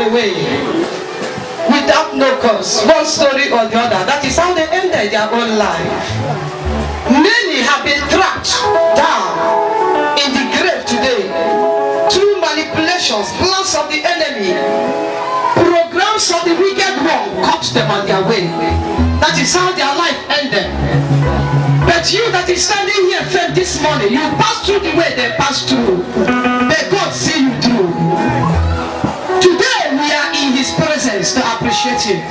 away without no cause, one story or the other. That is how they ended their own life. Many have been trapped down in the grave today through manipulations, plans of the enemy, programs of the wicked one caught them on their way. That is how their life ended. But you that is standing here fed this morning, you pass through the way they passed through. May God see you through. Today we are in His presence to appreciate Him.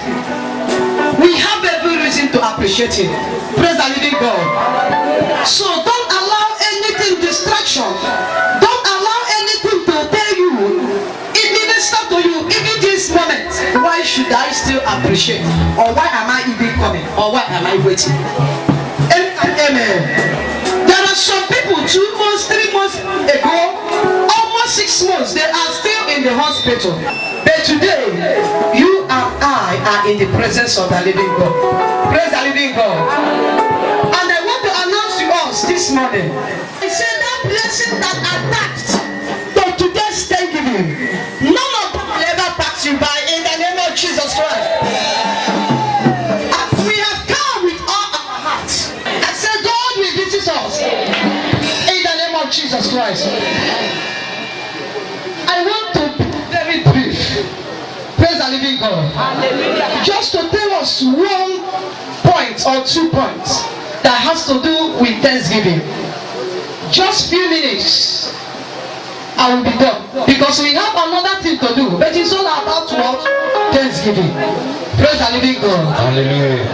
We have every reason to appreciate Him. Praise the living God. So don't allow anything distraction. Don't allow anything to tell you, it minister to you, even this moment. Why should I still appreciate? Or why am I even coming? Or why am I waiting? Amen. There are some people 2 months, 3 months ago, almost 6 months, they are still in the hospital. But today, you and I are in the presence of the living God. Praise the living God. And I want to announce to us this morning, I said that blessing that attached to today's Thanksgiving, none of them will ever pass you by in the name of Jesus Christ. Jesus Christ. I want to be very brief. Praise the living God. Hallelujah. Just to tell us 1 point or 2 points that has to do with Thanksgiving. Just few minutes, I will be done, because we have another thing to do. But it's all about what? Thanksgiving. Praise the living God. Hallelujah.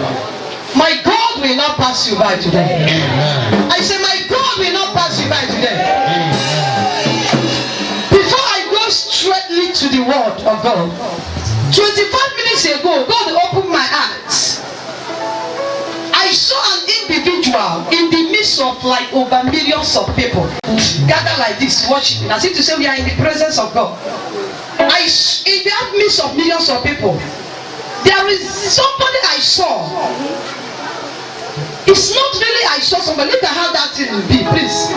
My God will not pass you by today. Amen. I say my God will not pass you by today. Amen. Before I go straightly to the word of God, 25 minutes ago, God opened my eyes. I saw an individual in the midst of like over millions of people gather like this, worshiping, as if to say we are in the presence of God. In the midst of millions of people, there is somebody I saw. It's not really I saw somebody. Look at how that thing will be, please.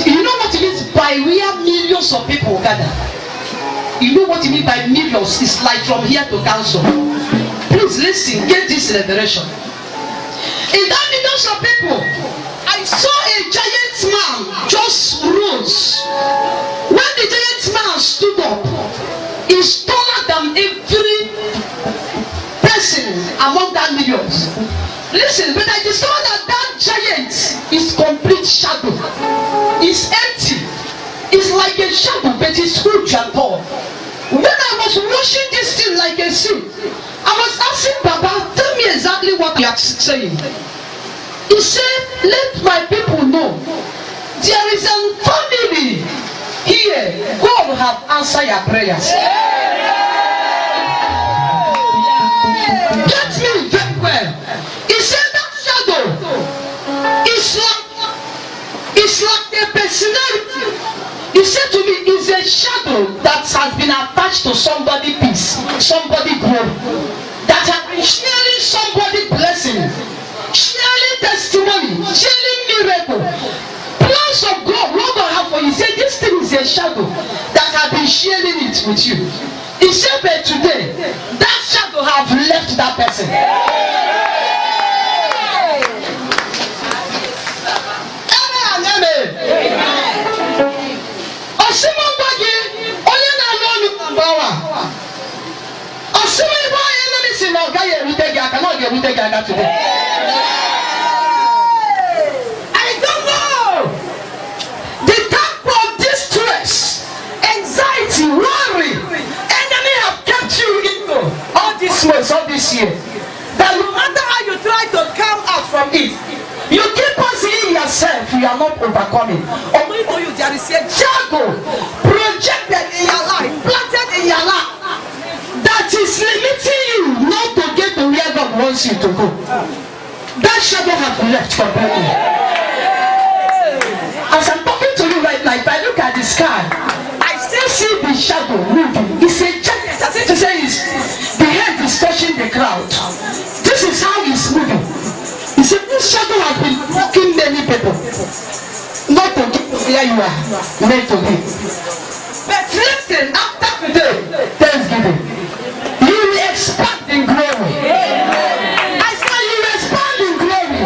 You know what it means by where millions of people gather? You know what it means by millions? It's like from here to council. Please listen, get this revelation. In that millions of people, I saw a giant man just rose. When the giant man stood up, he's taller than every person among that millions. Listen, but I discovered that giant is complete shadow. It's empty. It's like a shadow, but it's huge and tall. When I was watching this thing like a scene, I was asking the saying. He said, let my people know there is a family here. God will have answered your prayers. Get me very well. He said that shadow is like a personality. He said to me, it's a shadow that has been attached to somebody's peace, somebody's growth, that has been sharing somebody's blessing, sharing testimony, sharing miracle. Plans of God, what God have for you. He said this thing is a shadow that has been sharing it with you. He said, but today, that shadow have left that person. I don't know the type of distress, anxiety, worry, enemy have kept you into all this months, all this year. That no matter how you try to come out from it, you keep on seeing yourself, you are not overcoming. Only for you, there is a shadow projected in your life, planted in your life, that is limiting you not to get to where God wants you to go. That shadow has left completely. As I'm talking to you right now, if I look at the sky, I still see the shadow moving. It's a giant, as if to say the head is touching the crowd. This is how it's moving. You see, this shadow has been walking many people, not to get to where you are meant to be. But listen, after today, Thanksgiving, you will expand in glory. I say you will expand in glory.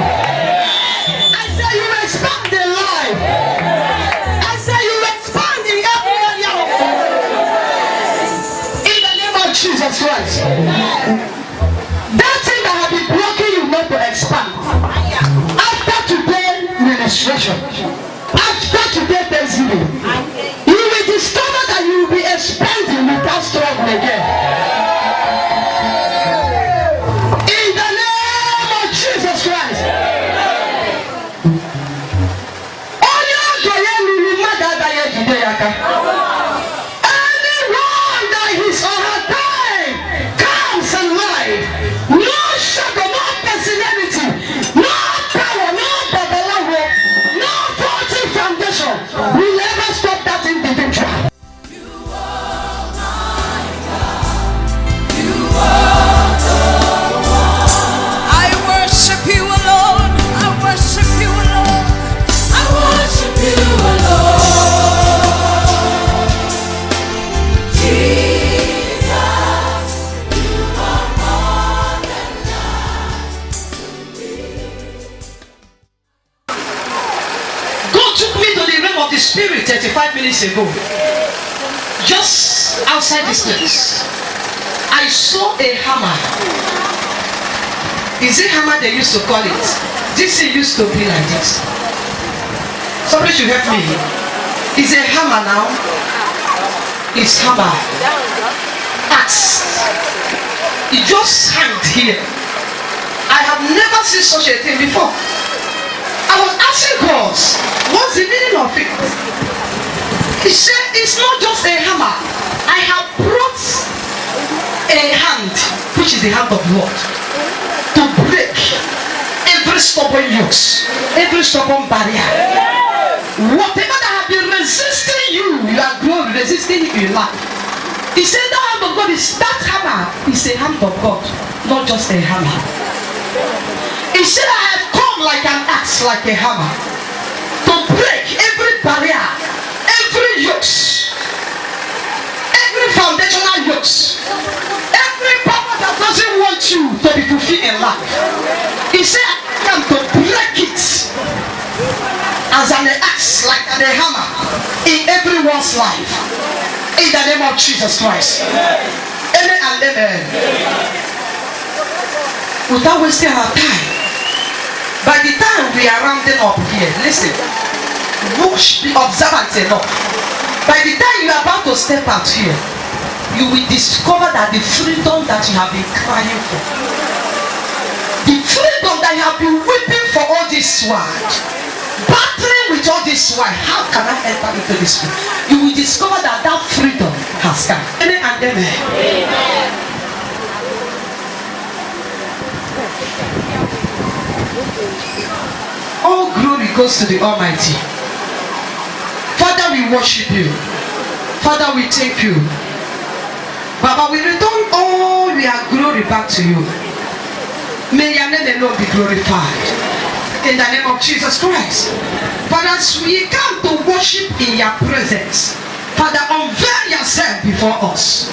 I say you will expand in life. I say you will expand in every area of life. In the name of Jesus Christ. That thing that has been blocking you not to expand. After today's ministration, after today's Thanksgiving, you will discover that you will be expanding without struggle again. Anyone that his or her time comes in life, no shadow, no personality, no power, no babalawo, no faulty foundation will ever stop that individual. You are my God. You are the one. I worship you alone. I worship you alone. I worship you alone. The Spirit 35 minutes ago, just outside this place, I saw a hammer. Is it hammer they used to call it? This used to be like this. Somebody should help me. Is a hammer now? It's hammer. Axe. It just hanged here. I have never seen such a thing before. I was asking God, what's the meaning of it? He said, it's not just a hammer. I have brought a hand, which is the hand of God, to break every stubborn yoke, every stubborn barrier. Whatever that has been resisting you, you are growing, resisting it in life. He said, the hand of God is that hammer. It's a hand of God, not just a hammer. He said, I have come like an axe, like a hammer, to break every barrier, every yoke, every foundational yoke, every power that doesn't want you to be fulfilled in life. He said, I come to break it as an axe, like a hammer, in everyone's life. In the name of Jesus Christ. Amen and amen. Without wasting our time, by the time we are rounding up here, listen, be observant enough. By the time you are about to step out here, you will discover that the freedom that you have been crying for, The freedom that you have been weeping for all this while, battling with all this while, how can I enter into this one? You will discover that that freedom has come. Amen and amen. All glory goes to the Almighty. Father, we worship you. Father, we thank you. Baba, we return all your glory back to you. May your name alone be glorified. In the name of Jesus Christ. Father, as we come to worship in your presence, Father, unveil yourself before us.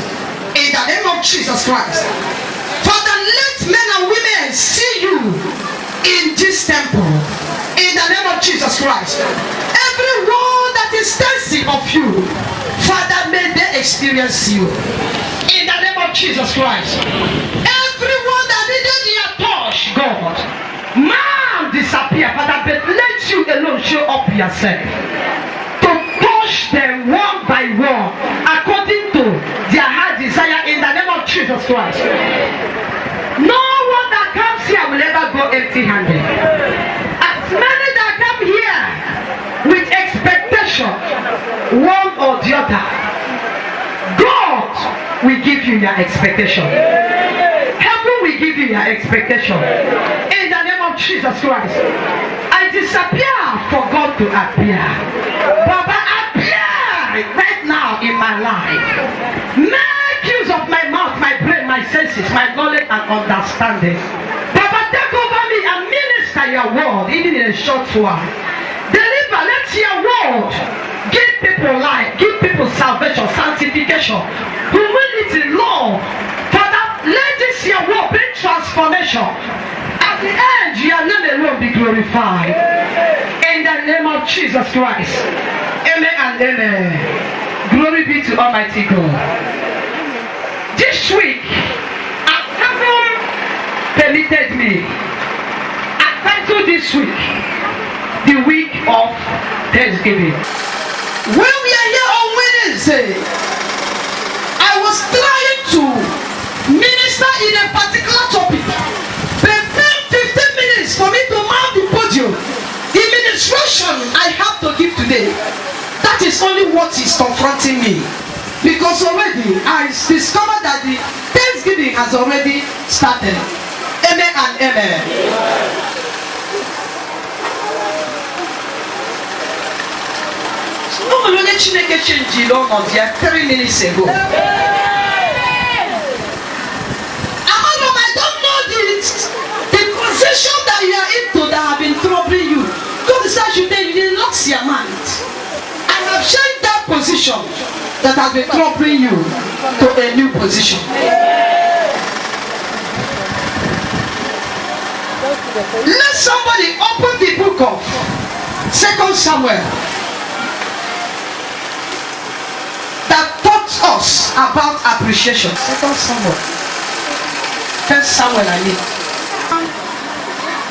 In the name of Jesus Christ. Father, let men and women see you in this temple. In the name of Jesus Christ. Everyone that is thirsty of you, Father, may they experience you. In the name of Jesus Christ. Everyone that needed your touch, God, man disappear, Father, but let you alone show up yourself to touch them one by one according to their heart desire. In the name of Jesus Christ. No one that comes here will ever go empty-handed. As many that come here with expectation, one or the other, God will give you your expectation. Heaven will give you your expectation. In the name of Jesus Christ. I disappear for God to appear. Baba, appear right now in my life. Make use of my mouth, my brain, my senses, my knowledge and understanding. Baba, take over me and minister your word, even in a short while. Deliver, let your word give people life, give people salvation, sanctification, humility, love. Father, let this your word bring transformation. At the end, your name alone be glorified. In the name of Jesus Christ. Amen and amen. Glory be to Almighty God. This week, as heaven permitted me, I titled this week, the week of Thanksgiving. When we are here on Wednesday, I was trying to minister in a particular topic. But 10-15 minutes for me to mount the podium. The ministration I have to give today, that is only what is confronting me. Because already I discovered that the Thanksgiving has already started. Amen and amen. No, only Chineke changed the law of 3 minutes ago. I don't know the position that you are into that have been troubling you. God says you did not see your mind. I have changed that position that has been troubling you to a new position. Let somebody open the book of 2 Samuel that taught us about appreciation. 2 Samuel. 1 Samuel, I mean.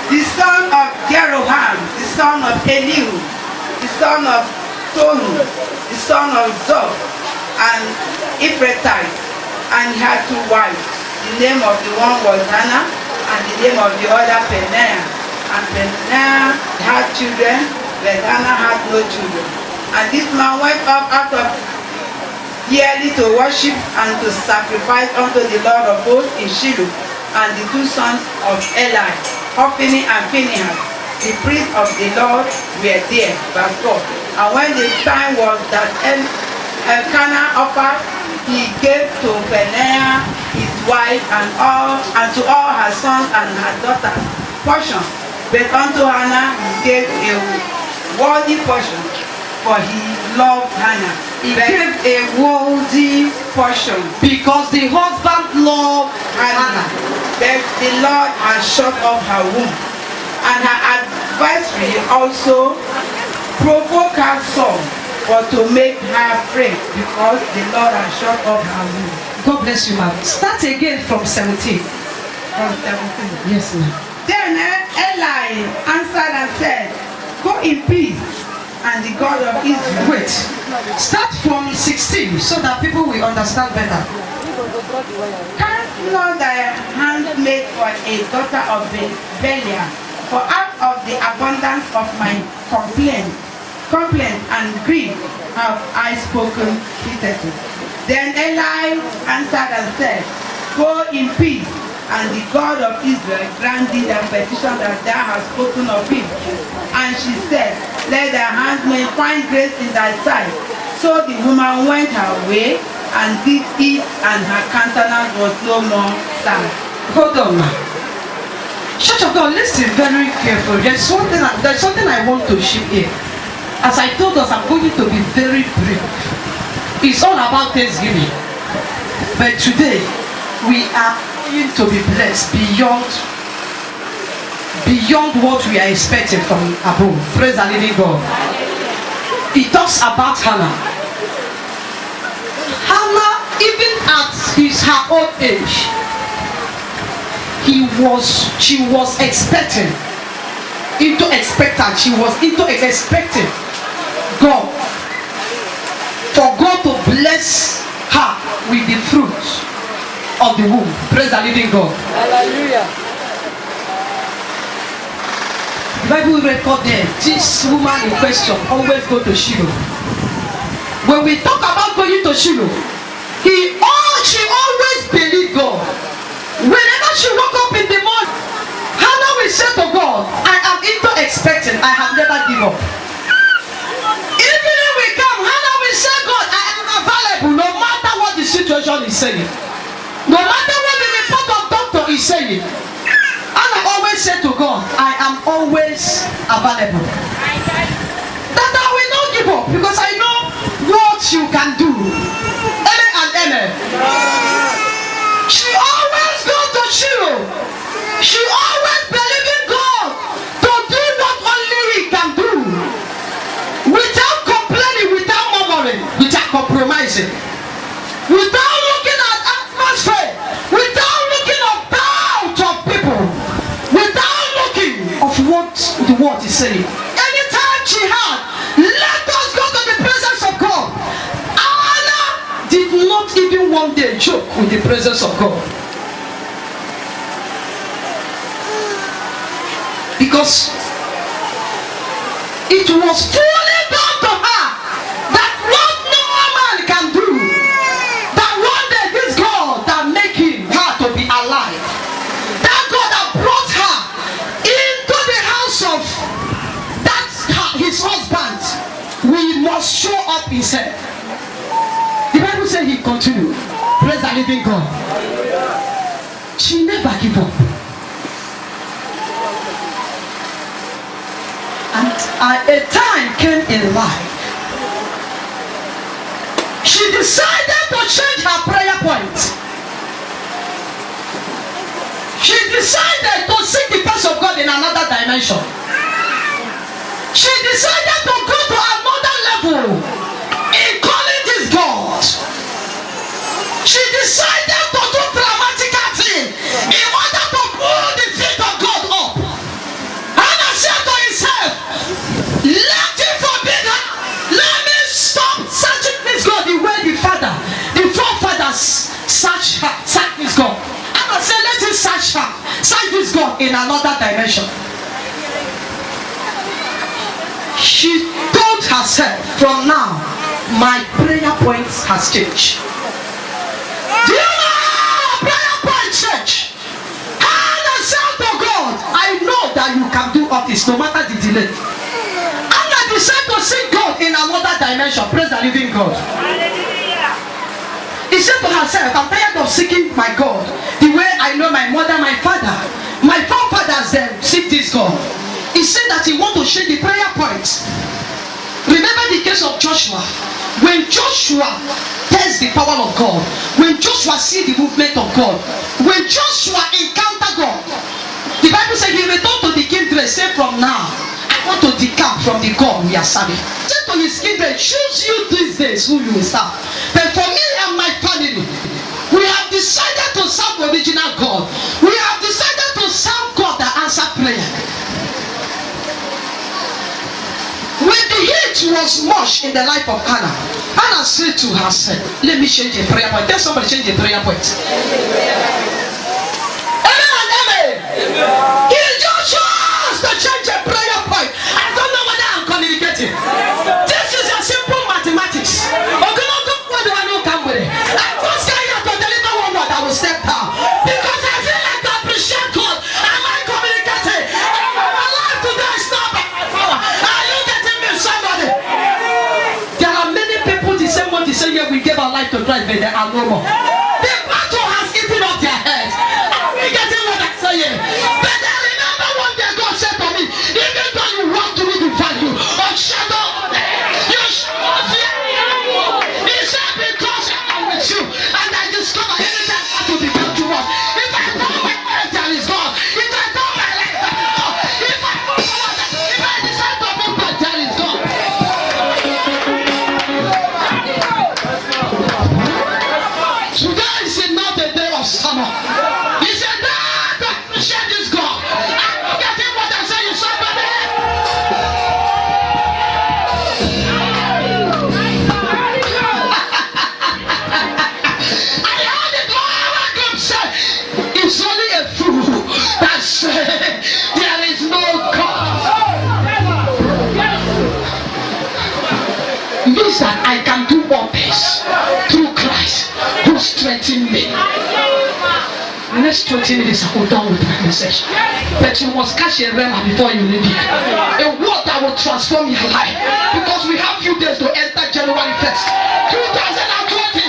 The son of Jeroham, the son of Elihu, the son of Tohu, the son of Zob, and Ephrathite, and he had 2 wives. The name of the one was Hannah, and the name of the other Peninnah. And Peninnah had children, but Hannah had no children. And this man went up out of yearly to worship and to sacrifice unto the Lord of hosts in Shiloh. And the 2 sons of Eli, Hophni and Phinehas, the priests of the Lord, were there. Verse 4. And when the time was that Elkanah offered, he gave to Peninnah his wife and to all her sons and her daughters portion. But unto Hannah he gave a worthy portion, for he loved Hannah. He gave a worthy portion Because the husband loved Hannah. But the Lord has shut off her womb, and her adversary also provoked her son, but to make her afraid, because the Lord has shut off her womb. God bless you, ma'am. Start again from 17. From 17. Yes, ma'am. Then Eli answered and said, Go in peace, and the God of Israel. Wait. Start from 16 so that people will understand better. Cast not thy handmaid for a daughter of Belial, for out of the abundance of my complaint and grief have I spoken bitterly. Then Eli answered and said, Go in peace, and the God of Israel grant thee the petition that thou hast spoken of him. And she said, Let thy handmaid find grace in thy sight. So the woman went her way and did eat, and her countenance was no more sad. Hold on now. Church of God, listen very carefully. There's something I want to share here. As I told us, I'm going to be very brief. It's all about Thanksgiving. But today, we are going to be blessed beyond what we are expecting from above. Praise the living God. It talks about Hannah. Hannah, even at her old age, she was expecting God, for God to bless her with the fruit of the womb. Praise the living God. Hallelujah. The Bible record there, this woman in question always go to Shiloh. When we talk about going to Shiloh, she always believed God. Whenever she woke up in the morning, Hannah will say to God, I am into expecting, I have never given up. Evening will come, Hannah will say, God, I am available no matter what the situation is saying. No matter what the report of doctor is saying. Hannah always said to God, I am always available. That I will not give up because I know what you can do. Amen and amen. She always goes to Shiloh. She always believes in God to do what only He can do. Without complaining, without murmuring, without compromising. Without looking at atmosphere. Without looking at doubt of people. Without looking of what the word is saying. Anytime she had, let us go to the presence of God. Anna did not even one day joke with the presence of God. Because it was fully done to her that what no man can do, that one day this God that making her to be alive, that God that brought her into the house of his husband, we must show up himself. The Bible says he continued. Praise the living God. She never gave up. And a time came in life. She decided to change her prayer point. She decided to seek the face of God in another dimension. She decided to go to another level in calling this God. She decided to do dramatic thing in order to pull the feet of God up. And I said to himself, let it forbid her. Let me stop searching this God the way the forefathers search this God. And I said, let him search this God in another dimension. She told herself, from now, my prayer point has changed. Do you know how prayer point change? And I said to God, I know that you can do all this, no matter the delay. And I decided to seek God in another dimension. Praise the living God. He said to herself, I'm tired of seeking my God the way I know my mother, my father, my forefathers them seek this God. He said that he want to change the prayer point. Remember the case of Joshua. When Joshua tests the power of God, when Joshua see the movement of God, when Joshua encounter God, the Bible says he returned to the kindred, say from now, I want to decamp from the God we are serving. Say to his kindred, choose you these days who you will serve. But for me and my family, we have decided to serve the original God. We have decided to serve God that answer prayer. When the heat was much in the life of Hannah, Hannah said to herself, let me change the prayer point. Tell somebody, change the prayer point. Amen and amen. are no more. The battle has eaten up their heads. Are we getting what I'm saying? But I remember one day God said to me, even though you walk through the valley of shadow, you shall not fear. He said, because I am with you. And I discover anytime I to become too much. If I turn my head, there is God. If I turn my leg, there is God. If I move forward, if I decide to move back, there is God. Today is not the day of summer. He said, "Nah, don't appreciate this God." I'm getting what I'm saying, somebody. I heard it all I could say. It's only a fool that says there is no God. Means that I can do all this through Christ who strengthens me. The next 20 minutes I will done with my message. But you must catch a rema before you leave here. A word that will transform your life. Because we have few days to enter January 1st, 2020.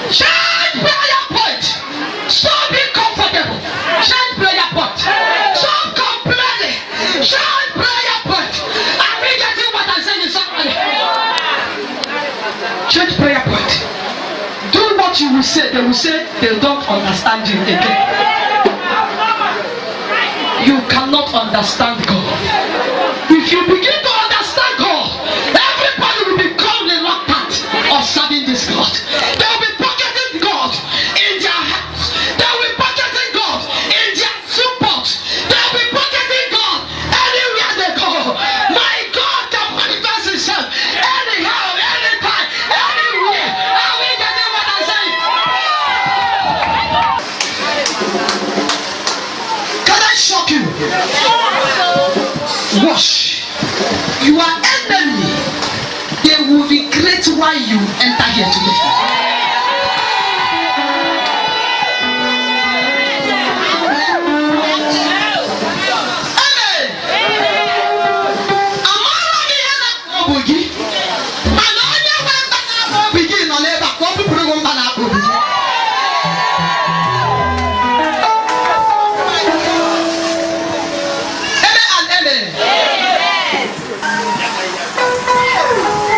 Shine prayer point. Stop being comfortable. Shine prayer point. Stop complaining. Shine prayer point. Are we getting what I'm saying, somebody? Change prayer point. Do what you will say. They will say they don't understand you again. You cannot understand God. If you begin to understand God, everybody will become reluctant of serving this God. They will be pocketing God in their house. They will be pocketing God in their support. They will be pocketing God anywhere they go. My God can manifest himself anyhow, anytime, anywhere. Are we getting what I'm saying? Can I shock you? Wash. You are enemy. They will regret why you enter here today. Amen. Amara mi yana obugi. Manonya wemba na obugi no leba ko pupuru wemba na obugi.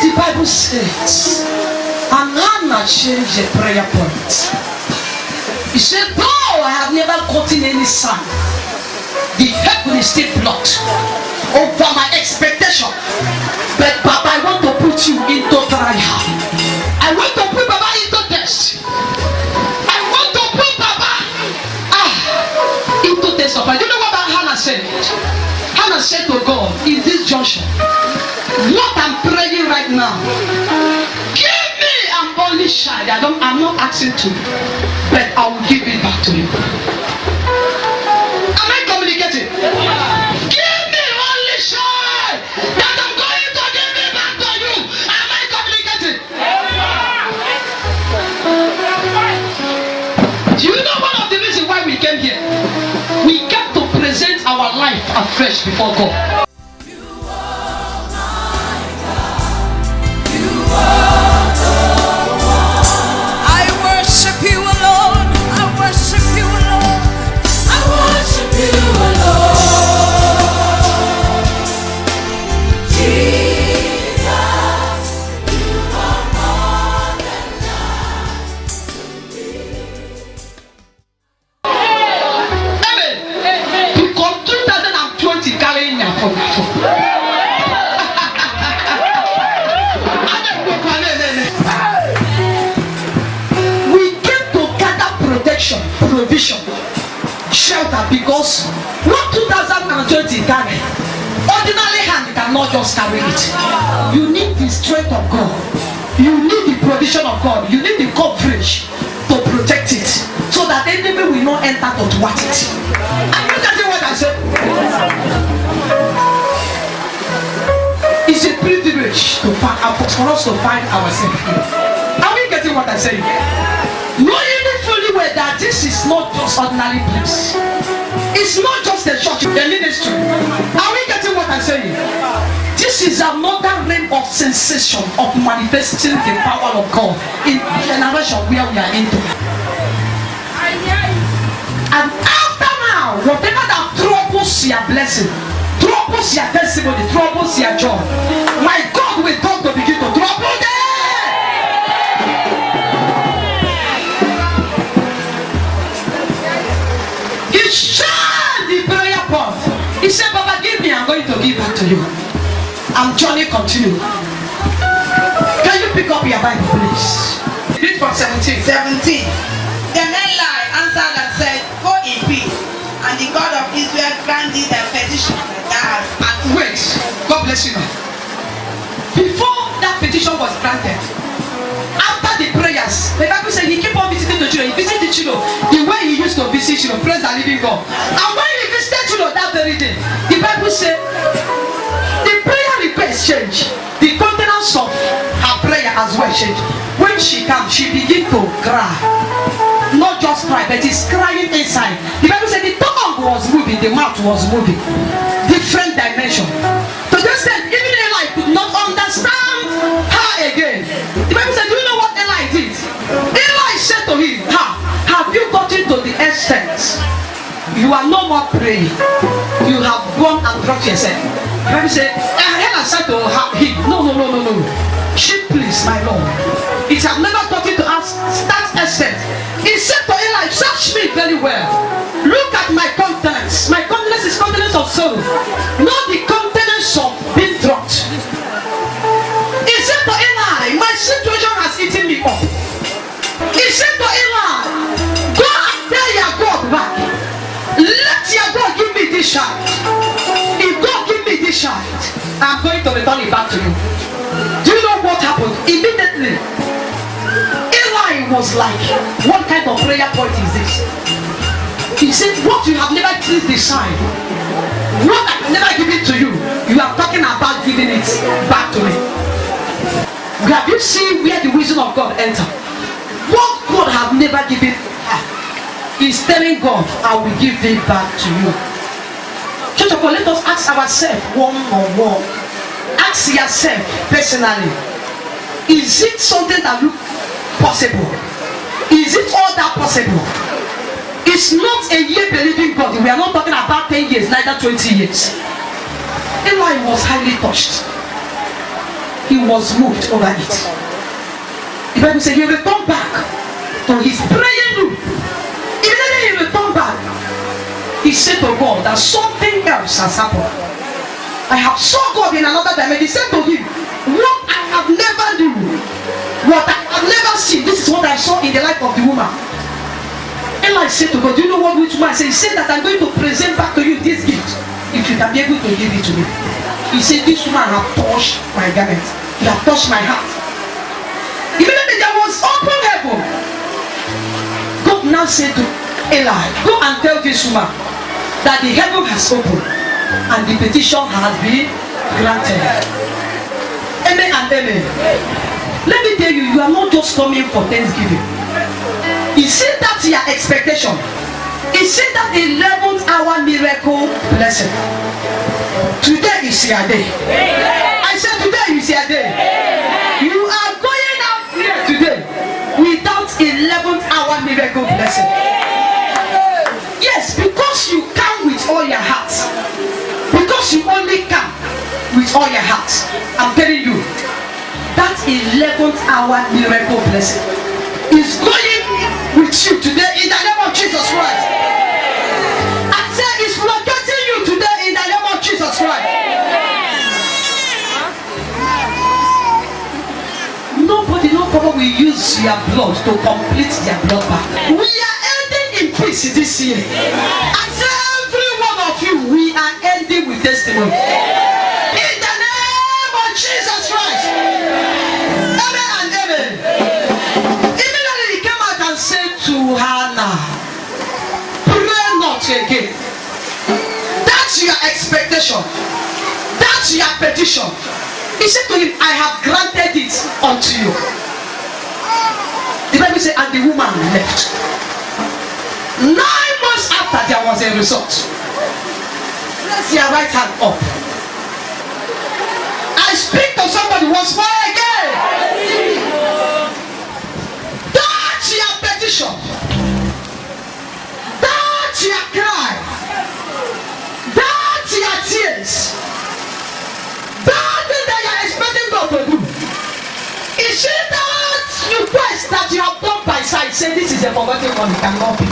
The Bible says, and Hannah changed the prayer point. He said, "Though I have never gotten any son, the heaven is still blocked over my expectation. But Papa, I want to put you into trial. I want to put Papa into test. I want to put Papa into test of life." You know what Hannah said? Hannah said to God, in this junction, what I'm praying right now, give me an only child. I'm not asking to, but I will give it back to you. Am I communicating? Give me only child that I'm going to give it back to you. Am I communicating? Do you know one of the reasons why we came here? We came to present our life afresh before God. Provision, shelter, because what 2020 carry, ordinary hand cannot just carry it. You need the strength of God, you need the provision of God, you need the coverage to protect it, so that the enemy will not enter to thwart it. Are you getting what I said? It's a privilege to find, for us to find ourselves here. Are we getting what I'm saying? Knowing it fully well that this is not just ordinary place. It's not just a church, a ministry. Are we getting what I'm saying? This is another realm of sensation of manifesting the power of God in the generation where we are into. And after now, whatever that troubles your blessing, troubles your testimony, troubles your joy, my God will come to begin to trouble them. He shared the prayer pot. He said, Baba, give me, I'm going to give back to you. And journey continue. Can you pick up your Bible, please? Read from 17. 17. Then Eli answered and said, Go in peace, and the God of Israel grant thee thy petition that hast asked. Wait, God bless you now. Before that petition was granted, after the prayers, the Bible said he keep on visiting the children. He visited the children the way he used to visit children, praise the living God. And when he visited children that very day, the Bible said the prayer request changed. The countenance of her prayer as well changed. When she came, she began to cry. Not just cry, but it's crying inside. The Bible said the tongue was moving, the mouth was moving. Different dimension. So just said, even Eli could not understand her again. The Bible said, do you know what Eli did? Eli said to him, have you gotten to the extent? You are no more praying. You have gone and dropped yourself. The Bible said, Hannah said to him, no. She please, my Lord. It has never gotten to us that extent. He said to Eli, search me very well. Look at my countenance. My countenance is countenance of sorrow, not the countenance of being dropped. He said to Eli, my situation has eaten me up. He said to Eli, go and tell your God back. Let your God give me this child. If God give me this child, I'm going to return it back to you. Do you know what happened? Immediately, Eli was like, what kind of prayer point is this? He said, what you have never designed, what I have never given to you, you are talking about giving it back to me. Have you seen where the wisdom of God enter? What God have never given her, is telling God, I will give it back to you. Church of God, let us ask ourselves one on one. Ask yourself personally, is it something that looks possible? Is it all that possible? It's not a year believing God. We are not talking about 10 years, neither 20 years. Eli was highly touched. He was moved over it. The Bible said he returned back to his praying room. Immediately he returned back, he said to God that something else has happened. I have saw God in another dimension. He said to him, what I have never knew, what I have never seen, this is what I saw in the life of the woman. Eli said to God, do you know what which woman said? He said that I'm going to present back to you this gift, if you can be able to give it to me. He said, this woman have touched my garment. You have touched my heart. Immediately there was open heaven. God now said to Eli, go and tell this woman that the heaven has opened and the petition has been granted. Amen and amen. Let me tell you, you are not just coming for Thanksgiving. Is it that your expectation? Is it that 11th hour miracle blessing? Today is your day. I said today is your day. You are going out here today without 11th hour miracle blessing. Yes, because you come with all your heart. Because you only come with all your heart. I'm telling you, that 11th hour miracle blessing is going with you today in the name of Jesus Christ. I say it's locating you today in the name of Jesus Christ. Nobody, no problem will use your blood to complete their blood back. We are ending in peace this year. I say every one of you, we are ending with testimony. In the name of Jesus Christ. Amen and amen. Immediately he came out and said to Hannah, pray not again. That's your expectation. That's your petition. He said to him, I have granted it unto you. Bible says, and the woman left. 9 months after, there was a result. Raise your right hand up. I speak to somebody once more again. That's your petition. That's your cry. That's your tears. That thing that you are expecting God to do. Is it that request that you have done by sight? Say this is a forgotten one, it cannot be.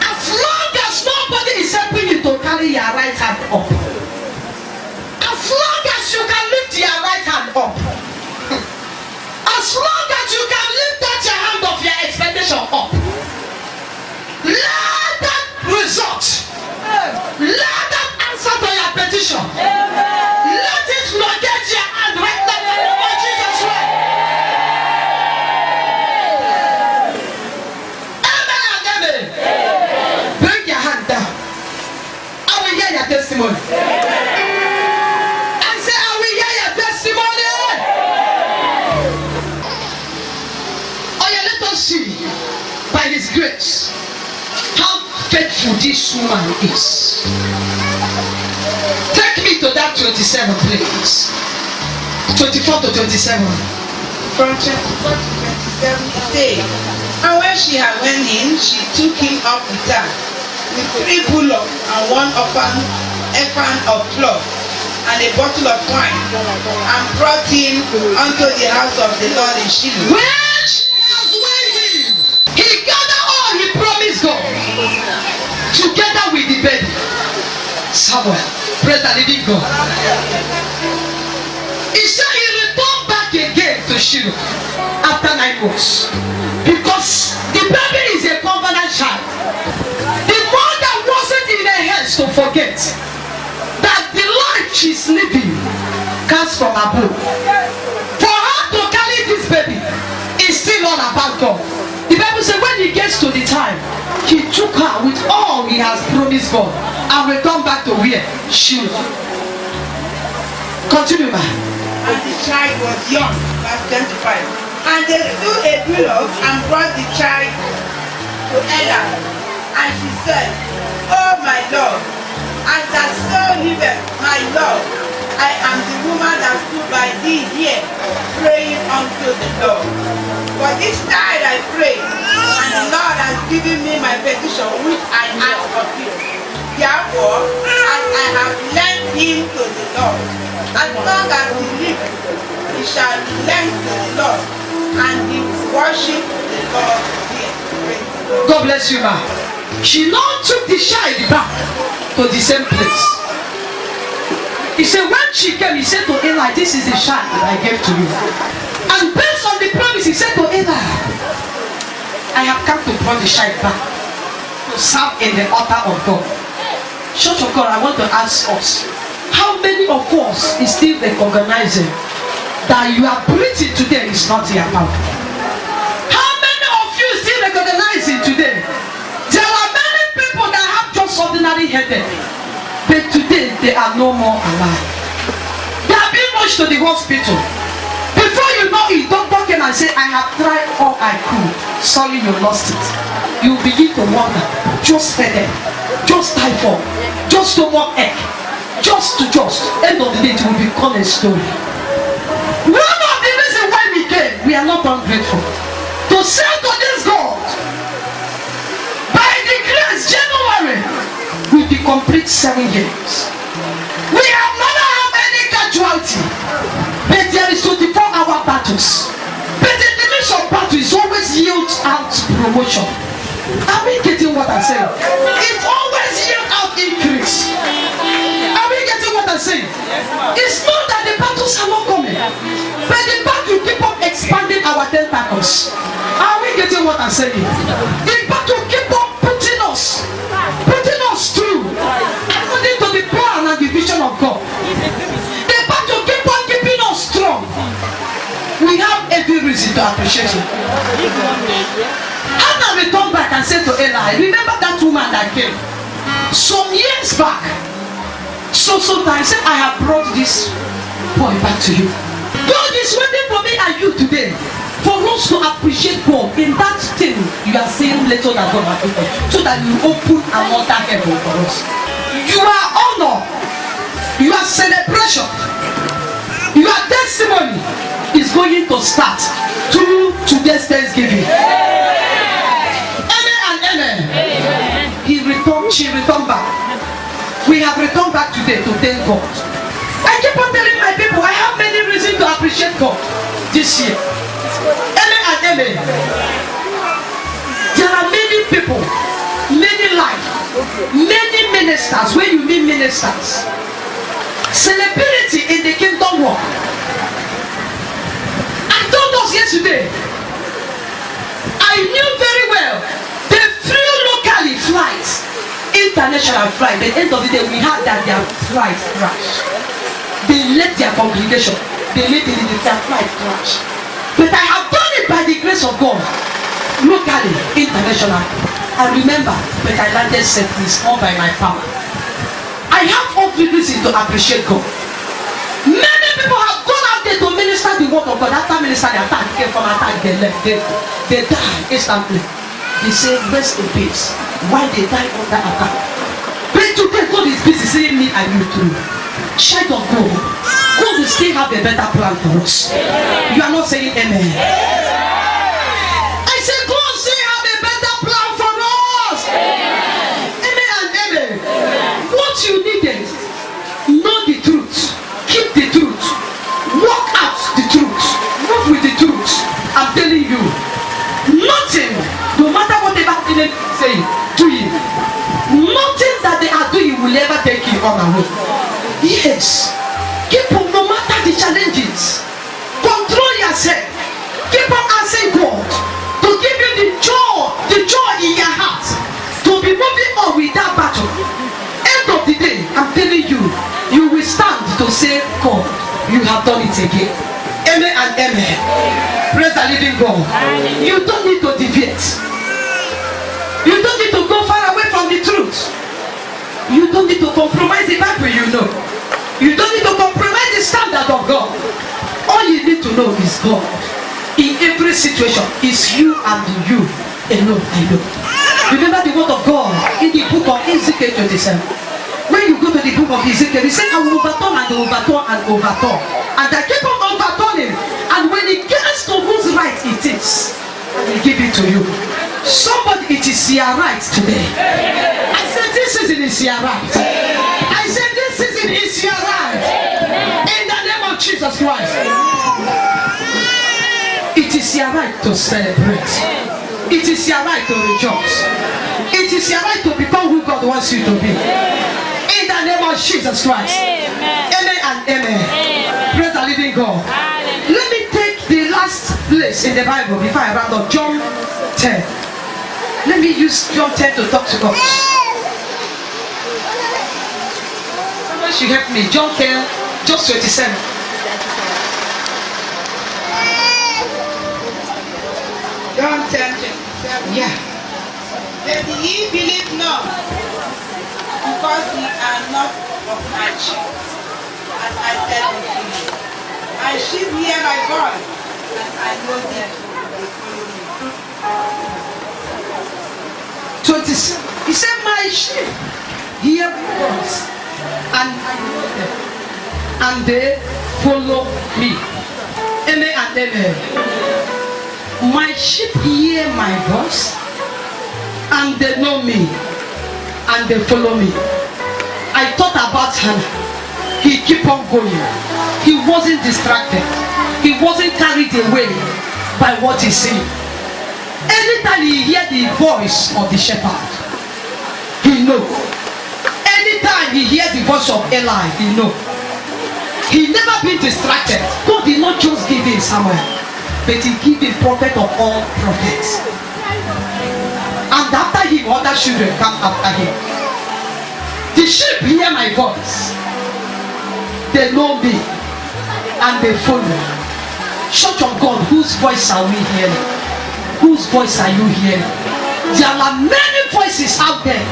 As long as nobody is helping you to carry your right hand up, as long as you can lift your right hand up, as long as you can lift that your hand of your expectation up, let that result, let that answer to your petition, let it locate your hand right now in the name of Jesus Christ. Amen and amen. Bring your hand down. I will hear your testimony. I say, I will hear your testimony. Oh yeah, let us see by His grace how faithful this woman is. Take me to that 27, please. 24 to 27. From 24 to 27 it says, and when she had went in, she took him up with her, with 3 bullocks and 1 ephah of flour, and a bottle of wine, and brought him unto the house of the Lord in Shiloh. When she was waiting, he gathered all he promised God together with the baby. Samuel, praise the living God. He said he returned back again to Shiloh after 9 months because the baby is a covenant child. The mother wasn't in her hands to forget that the life she's living comes from above. For her to carry this baby is still all about God. The Bible says when he gets to the time, he took her with all he has promised God and returned back to where? Shiloh. Continue, man. And the child was young, verse 25. And they slew a bullock and brought the child to Ella. And she said, Oh my Lord, as thou so liveth, my Lord, I am the woman that stood by thee here, praying unto the Lord. For this child I prayed, and the Lord has given me my petition which I asked of you. Therefore, as I have lent him to the Lord, as long as he liveth, he shall lend to the Lord, and he will worship the Lord here. God bless you, ma. She now took the child back to the same place. He said, when she came, he said to Eli, this is the child I gave to you. And based on the promise, he said to Eli, I have come to bring the child back to serve in the altar of God. Church of God, I want to ask us, how many of us is still recognizing that you are breathing today is not your power? How many of you still recognizing today? There are many people that have just ordinary headache, but today they are no more alive. They have been rushed to the hospital. Before you know it, doctor came and say, I have tried all I could. Sorry, you lost it. You begin to wonder, just headache, just typhoid, just stomach ache, just end of the day it will become a story. One of the reasons why we came, we are not ungrateful. To say to this God, by the grace, January will be complete 7 years. We have never had any casualty, but there is 24-hour battles. But in the midst of battle, it always yields out promotion. Are we getting what I'm saying? It always yields out increase. Are we getting what I'm saying? It's not that the battles are not coming, but the battle keep on expanding our tentacles. Are we getting what I'm saying? The battle keep on putting us through according to the plan and the vision of God. The battle keep on keeping us strong. We have every reason to appreciate it. Hannah returned back and said to Eli, remember that woman that came some years back? So I said, I have brought this boy back to you. God is waiting for me and you today for us to appreciate God in that thing you are saying little that God has done, so that you open another heaven for us. Your honor, your celebration, your testimony is going to start through today's Thanksgiving. Amen and amen. She returned back. We have returned back today to thank God. I keep on telling my people, I have many reasons to appreciate God this year. Amen and amen. There are many people, many lives, many ministers. When you mean ministers, celebrity in the kingdom work. I told us yesterday, I knew very well they flew locally flights, international flight. At the end of the day, we heard that their flight crashed. They left their congregation. They left their flight crash. But I have done it by the grace of God, locally, internationally. And remember, but I landed safely, all by my power. I have every reason to appreciate God. Many people have gone out there to minister the word of God. After minister, the attack came from attack, they left. They died instantly. They say, rest in peace. Why they die under attack? But today, God is busy seeing me and you too. Child of God, God will still have a better plan for us. You are not saying amen. I said, God still have a better plan for us. Amen and amen. What you needed, know the truth, keep the truth, walk out the truth, move with the truth. I'm telling you, nothing, no matter whatever they say, doing, nothing that they are doing will ever take you on away. Yes, keep on, no matter the challenges, control yourself, keep on asking God to give you the joy in your heart, to be moving on with that battle. End of the day, I'm telling you, you will stand to say, God, you have done it again. Amen and amen. Praise the living God. You don't need to deviate. You don't need to go far away from the truth. You don't need to compromise the Bible, you know. You don't need to compromise the standard of God. All you need to know is God. In every situation, it's you and you alone. I know. Remember the word of God in the book of Ezekiel 27. When you go to the book of Ezekiel, he said, I will overturn and overturn and overturn. And I keep on overturning. And when it gets to whose right it is, I will give it to you. Somebody, it is your right today. I said, this season is your right. I said, this season is your right. In the name of Jesus Christ. It is your right to celebrate. It is your right to rejoice. It is your right to become who God wants you to be. In the name of Jesus Christ. Amen and amen. Praise the living God. Let me take the last place in the Bible before I round up. John 10. Let me use John 10 to talk to God. Someone should help me. John 10, just 27. John 10:27. Yeah. But ye believe not, because ye are not of my sheep, as I said unto you. My sheep hear my voice, and I know them, they follow me. 27. He said, my sheep hear my voice, and I know them, and they follow me. Amen and amen. My sheep hear my voice, and they know me, and they follow me. I thought about Hannah. He kept on going. He wasn't distracted. He wasn't carried away by what he see. Anytime he hear the voice of the shepherd, he know. Anytime he hear the voice of Eli, he know. He never been distracted. God did not just give him Samuel, but he gave him prophet of all prophets. And after him, other children come after him. The sheep hear my voice. They know me, and they follow. Church of God, whose voice are we hearing? Whose voice are you hearing? There are many voices out there,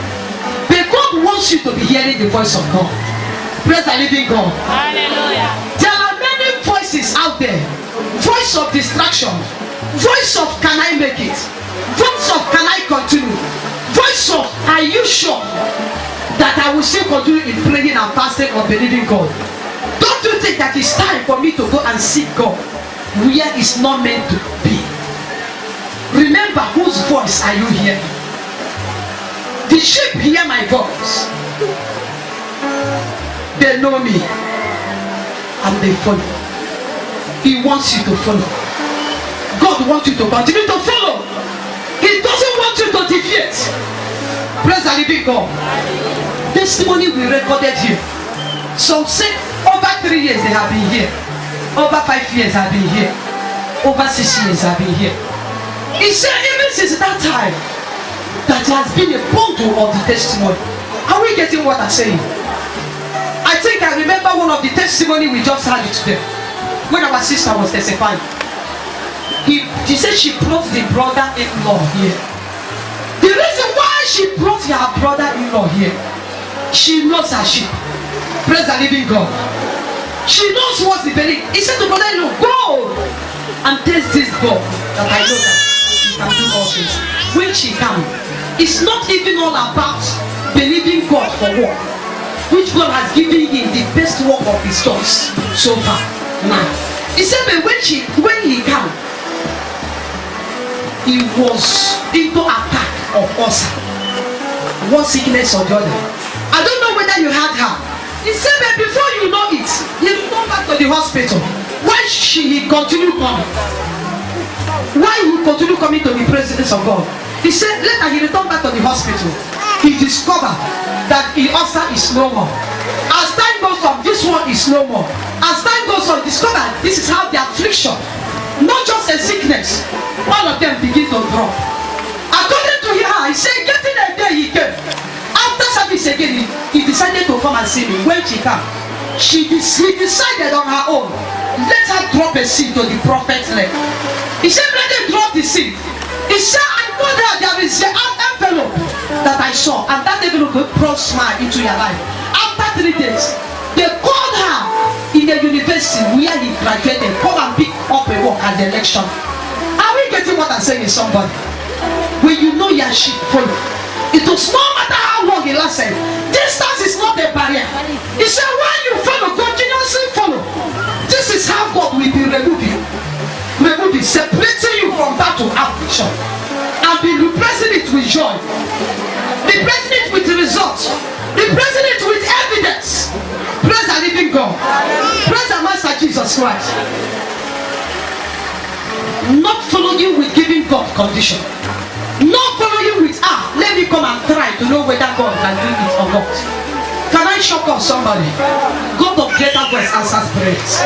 but God wants you to be hearing the voice of God. Praise the living God. Hallelujah. There are many voices out there. Voice of distraction, Voice of can I make it? Voice of can I continue? Voice of are you sure that I will still continue in praying and fasting or believing God? Don't you think that it's time for me to go and seek God where it's not meant to be? Remember, whose voice are you hearing? The sheep hear my voice. They know me and they follow. He wants you to follow. God wants you to continue to follow. He doesn't want you to deviate. Praise the living God. Testimony we recorded here. Some say over 3 years they have been here. Over 5 years have been here. Over 6 years have been here. He said even since that time that has been a bundle of the testimony. Are we getting what I'm saying? I think I remember one of the testimony we just had it today when our sister was testifying. She said she brought the brother-in-law here. The reason why she brought her brother-in-law here, she knows her sheep. Praise the living God. She knows what's the belly. He said to brother-in-law, go and taste this God that I know that he can do all things. When she comes, it's not even all about believing God for work, which God has given him the best work of his choice so far. Now, he said, but when he came, he was into attack of ulcer, one sickness or the other. I don't know whether you had her. He said, but before you know it, he returned back to the hospital. Why he continued coming? Why he continued coming to the presence of God? He said later he returned back to the hospital. He discovered that the ulcer is no more. As time goes on, this one is no more. As time goes on, discover this is how the affliction, not just a sickness, all of them begin to drop. According to her, he said getting a day he came. After service again, he decided to come and see me. When she came, he decided on her own, let her drop a seed to the prophet's leg. He said, let them drop the seed. He said, I told her there is an envelope that I saw, and that envelope brought smile into your life. After 3 days, they called her in a university where he graduated, come and pick up a work at the election. Are we getting what I'm saying, somebody? When you know your sheep follow, it does not matter how long it lasted. Distance is not a barrier. He said, when you follow, continuously follow. This is how God will be removing you, separating you from battle affliction, and be replacing it with joy, replacing it with results, replacing it with evidence. Praise the living God. Praise the Master Jesus Christ. Not following with giving God condition. Not following with let me come and try to know whether God can do it or not. Can I shock off somebody? God of greater voice answers prayers.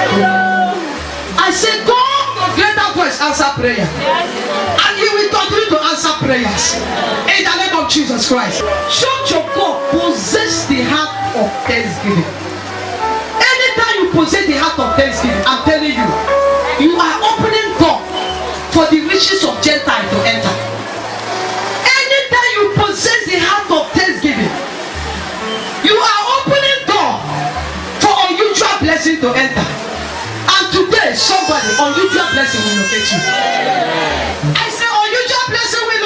I say God of greater voice answer prayer. And he will continue to answer prayers. In the name of Jesus Christ. Church of God possess the heart of thanksgiving. Anytime you possess the heart of thanksgiving, I'm telling you, you are opening door for the riches of Gentile to enter. Anytime you possess the heart of thanksgiving, you are opening door for unusual blessing to enter. And today, somebody unusual blessing will locate you. I say unusual blessing will